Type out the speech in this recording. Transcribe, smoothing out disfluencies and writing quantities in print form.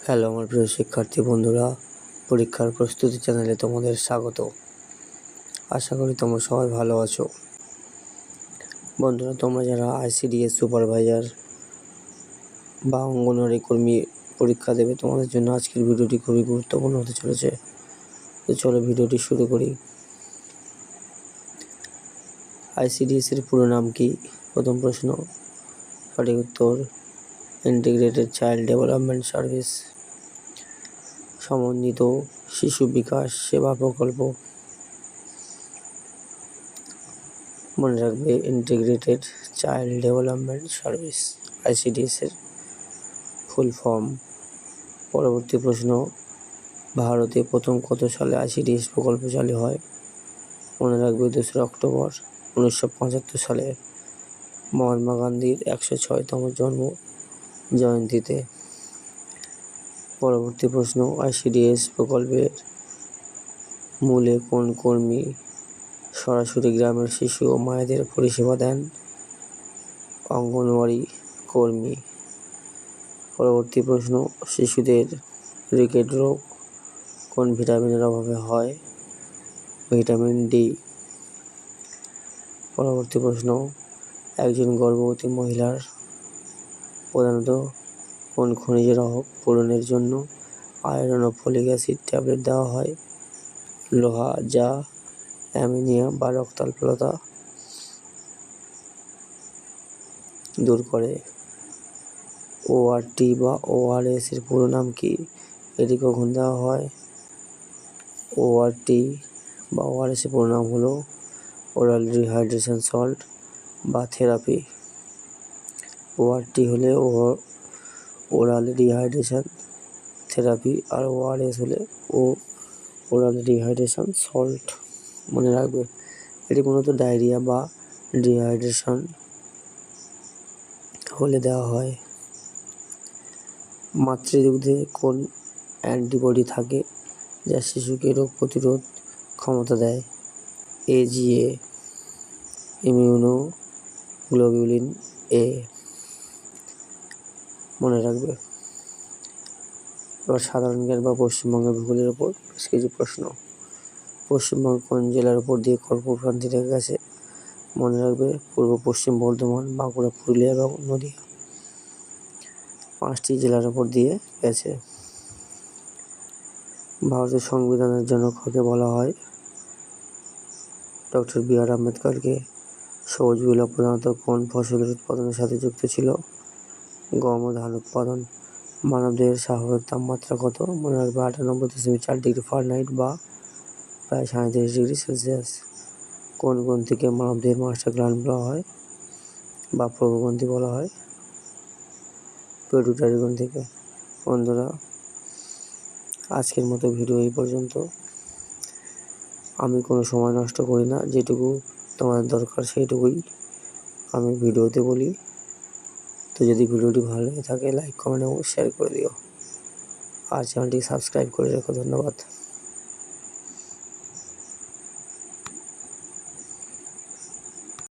Hello আমার প্রিয় শিক্ষার্থী বন্ধুরা, পরীক্ষার প্রস্তুতি চ্যানেলে তোমাদের স্বাগত। আশা করি তোমরা সবাই ভালো আছো। বন্ধুরা, তোমরা যারা ICDS সুপারভাইজার বা অঙ্গনওয়াড়ি কর্মী পরীক্ষা দেবে, তোমাদের জন্য আজকের ভিডিওটি খুবই গুরুত্বপূর্ণ হতে চলেছে। তো চলো ভিডিওটি শুরু করি। ICDS এর পুরো নাম কি? প্রথম প্রশ্ন। সঠিক উত্তর ইন্টিগ্রেটেড চাইল্ড ডেভেলপমেন্ট সার্ভিস। সমন্বিত শিশু বিকাশ সেবা প্রকল্প। মনে রাখবে, integrated child development service ICDS এর ফুল ফর্ম। পরবর্তী প্রশ্ন। ভারতে প্রথম কত সালে ICDS প্রকল্প চালু হয়? মনে রাখবে, 2রা অক্টোবর 1975 সালে মহাত্মা গান্ধীর 106তম জন্ম জয়ন্তীতে। পরবর্তী প্রশ্ন। ICDS প্রকল্পের মূলে কোন কর্মী সরাসরি গ্রামের শিশু ও মায়েদের পরিষেবা দেন? অঙ্গনওয়াড়ি কর্মী। পরবর্তী প্রশ্ন। শিশুদের রিকেট রোগ কোন ভিটামিনের অভাবে হয়? Vitamin D. পরবর্তী প্রশ্ন। একজন গর্ভবতী মহিলার প্রধানত কোন খনিজের অভাব পূরণের জন্য আয়রন ও ফলিক অ্যাসিড ট্যাবলেট দেওয়া হয়? লোহা, যা অ্যানিমিয়া বা রক্তাল্পতা দূর করে। ORT বা ORS এর পুরো নাম কি? এটি কখন দেওয়া হয়? ORT বা ORS এর পুরো নাম হলো ওরাল রিহাইড্রেশন সল্ট বা থেরাপি। ORT হলে ওরাল রিহাইড্রেশন থেরাপি, আর ORS হলে ওরাল রিহাইড্রেশন সল্ট। মনে রাখবে, এটি মূলত ডায়রিয়া বা ডিহাইড্রেশন হলে দেওয়া হয়। মাতৃদুগ্ধে কোন অ্যান্টিবডি থাকে যা শিশুকে রোগ প্রতিরোধ ক্ষমতা দেয়? AGA, immunoglobulin A। মনে রাখবে। এবার সাধারণ জ্ঞান বা পশ্চিমবঙ্গের ভূগোলের উপর বেশ কিছু প্রশ্ন। পশ্চিমবঙ্গ কোন জেলার উপর দিয়ে কর্কটক্রান্তি রেখে গেছে? মনে রাখবে, পূর্ব পশ্চিম বর্ধমান, বাঁকুড়া, পুরুলিয়া এবং নদীয়া। 5টি জেলার উপর দিয়ে গেছে। ভারতের সংবিধানের জনক কাকে বলা হয়? Doctor B.R. আম্বেদকরকে। সবুজ বিপ্লব প্রধানত কোন ফসলের উৎপাদনের সাথে যুক্ত ছিল? গম ও ধান উৎপাদন। মানবদেহের স্বাভাবিক তাপমাত্রা কত? মনে রাখবে, 98.4 ডিগ্রি ফারেনহাইট বা প্রায় 37 ডিগ্রি সেলসিয়াস। কোন গ্রন্থিকে মানবদেহের মাস্টার গ্ল্যান্ড বলা হয় বা প্রভুগ্রন্থি বলা হয়? পিটুইটারি গ্রন্থিকে। বন্ধুরা, আজকের মতো ভিডিও এই পর্যন্ত। আমি কোনো সময় নষ্ট করি না, যেটুকু তোমাদের দরকার সেইটুকুই আমি ভিডিওতে বলি। তো যদি ভিডিওটি ভালো লেগে থাকে, লাইক, কমেন্ট এবং শেয়ার করে দিও। আর চ্যানেলটি সাবস্ক্রাইব করে রেখো। ধন্যবাদ।